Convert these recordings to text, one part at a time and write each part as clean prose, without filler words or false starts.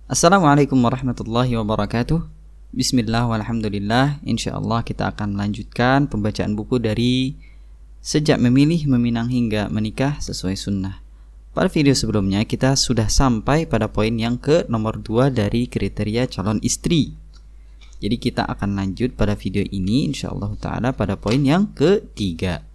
Assalamualaikum warahmatullahi wabarakatuh. Bismillah walhamdulillah. Insyaallah kita akan melanjutkan pembacaan buku dari Sejak Memilih, Meminang hingga Menikah Sesuai Sunnah. Pada video sebelumnya kita sudah sampai pada poin yang ke nomor 2 dari kriteria calon istri. Jadi kita akan lanjut pada video ini insyaallah ta'ala pada poin yang ketiga.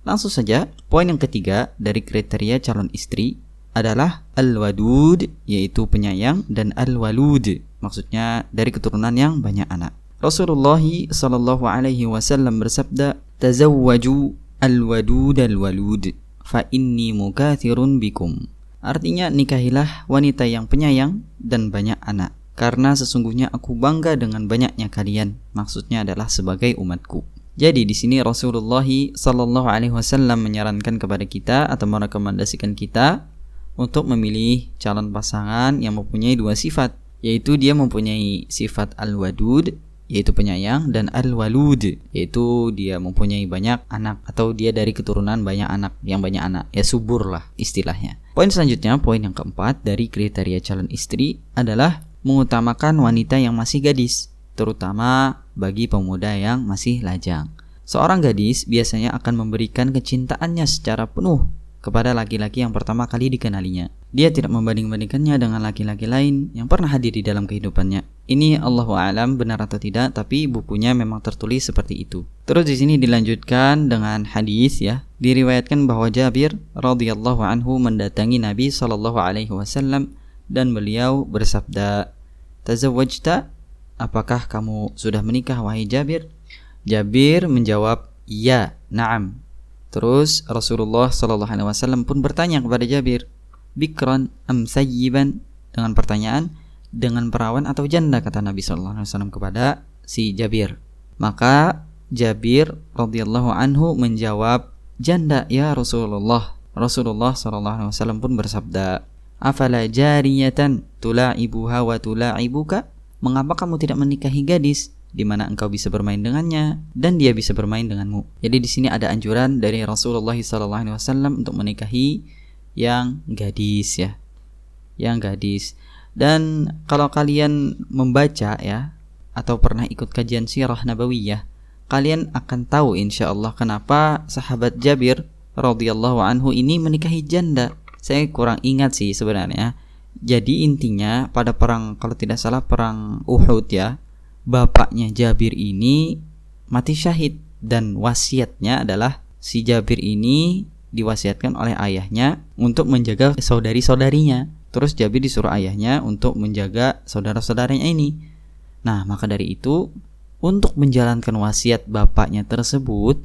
Langsung saja, poin yang ketiga dari kriteria calon istri adalah al-wadud, yaitu penyayang, dan al-walud, maksudnya dari keturunan yang banyak anak. Rasulullah sallallahu alaihi wasallam bersabda, "Tazawwaju al-wadud al-walud, fa inni mukathirun bikum." Artinya, nikahilah wanita yang penyayang dan banyak anak, karena sesungguhnya aku bangga dengan banyaknya kalian. Maksudnya adalah sebagai umatku. Jadi di sini Rasulullah sallallahu alaihi wasallam menyarankan kepada kita atau merekomendasikan kita untuk memilih calon pasangan yang mempunyai dua sifat, yaitu dia mempunyai sifat al-wadud, yaitu penyayang, dan al-walud, yaitu dia mempunyai banyak anak atau dia dari keturunan banyak anak, yang banyak anak, ya subur lah istilahnya. Poin selanjutnya, poin yang keempat dari kriteria calon istri adalah mengutamakan wanita yang masih gadis, terutama bagi pemuda yang masih lajang. Seorang gadis biasanya akan memberikan kecintaannya secara penuh kepada laki-laki yang pertama kali dikenalinya. Dia tidak membanding-bandingkannya dengan laki-laki lain yang pernah hadir di dalam kehidupannya. Ini Allahu a'lam benar atau tidak, tapi bukunya memang tertulis seperti itu. Terus di sini dilanjutkan dengan hadis ya. Diriwayatkan bahwa Jabir radhiyallahu anhu mendatangi Nabi sallallahu alaihi wasallam dan beliau bersabda, "Tazawwajta? Apakah kamu sudah menikah wahai Jabir?" Jabir menjawab, "Ya, na'am." Terus Rasulullah sallallahu alaihi wasallam pun bertanya kepada Jabir, "Bikran am sayyiban?" Dengan pertanyaan, dengan perawan atau janda, kata Nabi sallallahu alaihi wasallam kepada si Jabir. Maka Jabir radhiyallahu anhu menjawab, "Janda ya Rasulullah." Rasulullah sallallahu alaihi wasallam pun bersabda, "Afala jariyatan tula'ibuha wa tula'ibuka?" Mengapa kamu tidak menikahi gadis di mana engkau bisa bermain dengannya dan dia bisa bermain denganmu? Jadi di sini ada anjuran dari Rasulullah SAW untuk menikahi yang gadis ya, yang gadis. Dan kalau kalian membaca ya atau pernah ikut kajian sirah nabawiyah, kalian akan tahu insyaallah kenapa sahabat Jabir radhiyallahu anhu ini menikahi janda. Saya kurang ingat sih sebenarnya. Jadi intinya pada perang, kalau tidak salah perang Uhud ya, bapaknya Jabir ini mati syahid dan wasiatnya adalah si Jabir ini diwasiatkan oleh ayahnya untuk menjaga saudari-saudarinya. Terus Jabir disuruh ayahnya untuk menjaga saudara-saudaranya ini. Nah, maka dari itu untuk menjalankan wasiat bapaknya tersebut,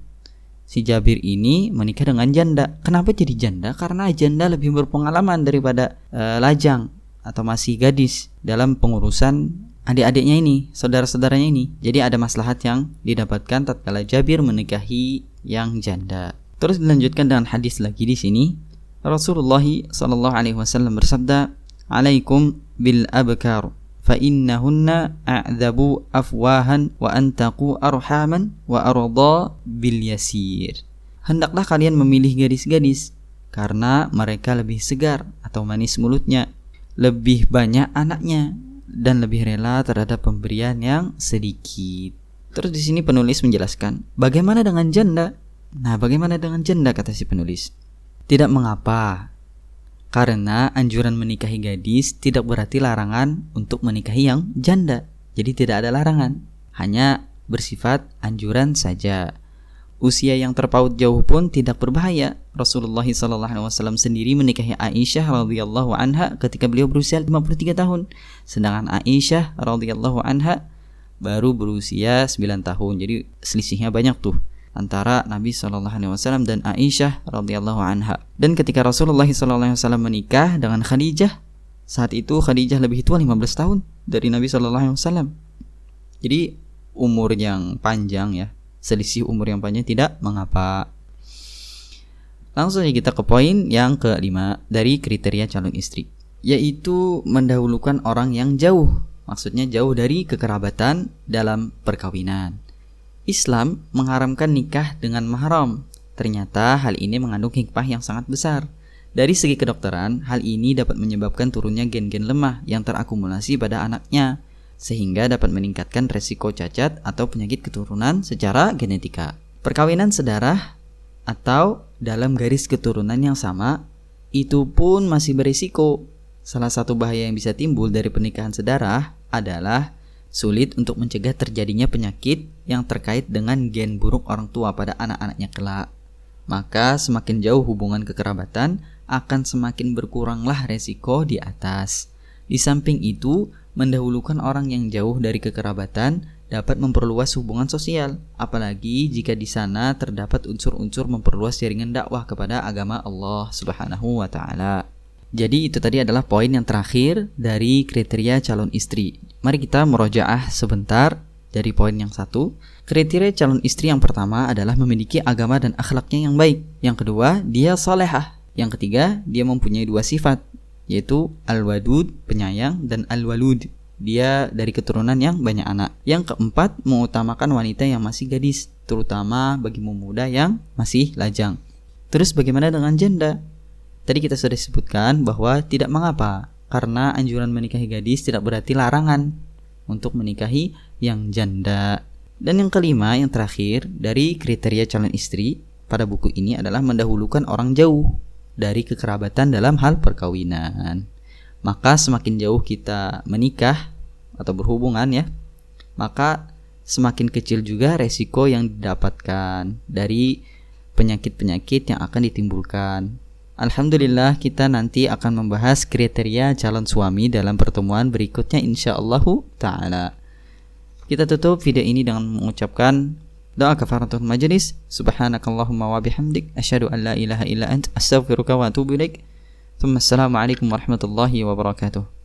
si Jabir ini menikah dengan janda. Kenapa jadi janda? Karena janda lebih berpengalaman daripada lajang atau masih gadis dalam pengurusan adik-adiknya ini, saudara-saudaranya ini. Jadi ada maslahat yang didapatkan tatkala Jabir menikahi yang janda. Terus dilanjutkan dengan hadis lagi di sini. Rasulullah sallallahu alaihi wasallam bersabda, "Alaikum bil abkar, fa innahunna a'dhabu afwahan wa antaqu arhaman wa arda bil yasir." Hendaklah kalian memilih gadis-gadis karena mereka lebih segar atau manis mulutnya, lebih banyak anaknya, dan lebih rela terhadap pemberian yang sedikit. Terus di sini penulis menjelaskan, bagaimana dengan janda? Nah, bagaimana dengan janda, kata si penulis? Tidak mengapa, karena anjuran menikahi gadis tidak berarti larangan untuk menikahi yang janda. Jadi tidak ada larangan, hanya bersifat anjuran saja. Usia yang terpaut jauh pun tidak berbahaya. Rasulullah SAW sendiri menikahi Aisyah radhiyallahu anha ketika beliau berusia 53 tahun. Sedangkan Aisyah radhiyallahu anha baru berusia 9 tahun. Jadi selisihnya banyak tuh antara Nabi SAW dan Aisyah radhiyallahu anha. Dan ketika Rasulullah SAW menikah dengan Khadijah, saat itu Khadijah lebih tua 15 tahun dari Nabi SAW. Jadi umur yang panjang ya, selisih umur yang panjang tidak mengapa. Langsung saja kita ke poin yang kelima dari kriteria calon istri, yaitu mendahulukan orang yang jauh. Maksudnya jauh dari kekerabatan dalam perkawinan. Islam mengharamkan nikah dengan mahram. Ternyata hal ini mengandung hikmah yang sangat besar. Dari segi kedokteran, hal ini dapat menyebabkan turunnya gen-gen lemah yang terakumulasi pada anaknya, sehingga dapat meningkatkan resiko cacat atau penyakit keturunan secara genetika. Perkawinan sedarah atau dalam garis keturunan yang sama, itu pun masih berisiko. Salah satu bahaya yang bisa timbul dari pernikahan sedarah adalah sulit untuk mencegah terjadinya penyakit yang terkait dengan gen buruk orang tua pada anak-anaknya kelak. Maka semakin jauh hubungan kekerabatan, akan semakin berkuranglah resiko di atas. Di samping itu, mendahulukan orang yang jauh dari kekerabatan dapat memperluas hubungan sosial, apalagi jika di sana terdapat unsur-unsur memperluas jaringan dakwah kepada agama Allah Subhanahu wa taala. Jadi itu tadi adalah poin yang terakhir dari kriteria calon istri. Mari kita murojaah sebentar dari poin yang satu. Kriteria calon istri yang pertama adalah memiliki agama dan akhlaknya yang baik. Yang kedua, dia salehah. Yang ketiga, dia mempunyai dua sifat, yaitu al-wadud, penyayang, dan al-walud, dia dari keturunan yang banyak anak. Yang keempat, mengutamakan wanita yang masih gadis, terutama bagi pemuda yang masih lajang. Terus bagaimana dengan janda? Tadi kita sudah sebutkan bahwa tidak mengapa, karena anjuran menikahi gadis tidak berarti larangan untuk menikahi yang janda. Dan yang kelima, yang terakhir dari kriteria calon istri pada buku ini adalah mendahulukan orang jauh dari kekerabatan dalam hal perkawinan. Maka semakin jauh kita menikah atau berhubungan ya, maka semakin kecil juga resiko yang didapatkan dari penyakit-penyakit yang akan ditimbulkan. Alhamdulillah, kita nanti akan membahas kriteria calon suami dalam pertemuan berikutnya insyaallah ta'ala. Kita tutup video ini dengan mengucapkan doa kafaratul majlis. Subhanakallahumma wa bihamdik, asyhadu an la ilaha illa ant, astaghfiruka wa atubu ilaik. Assalamualaikum warahmatullahi wabarakatuh.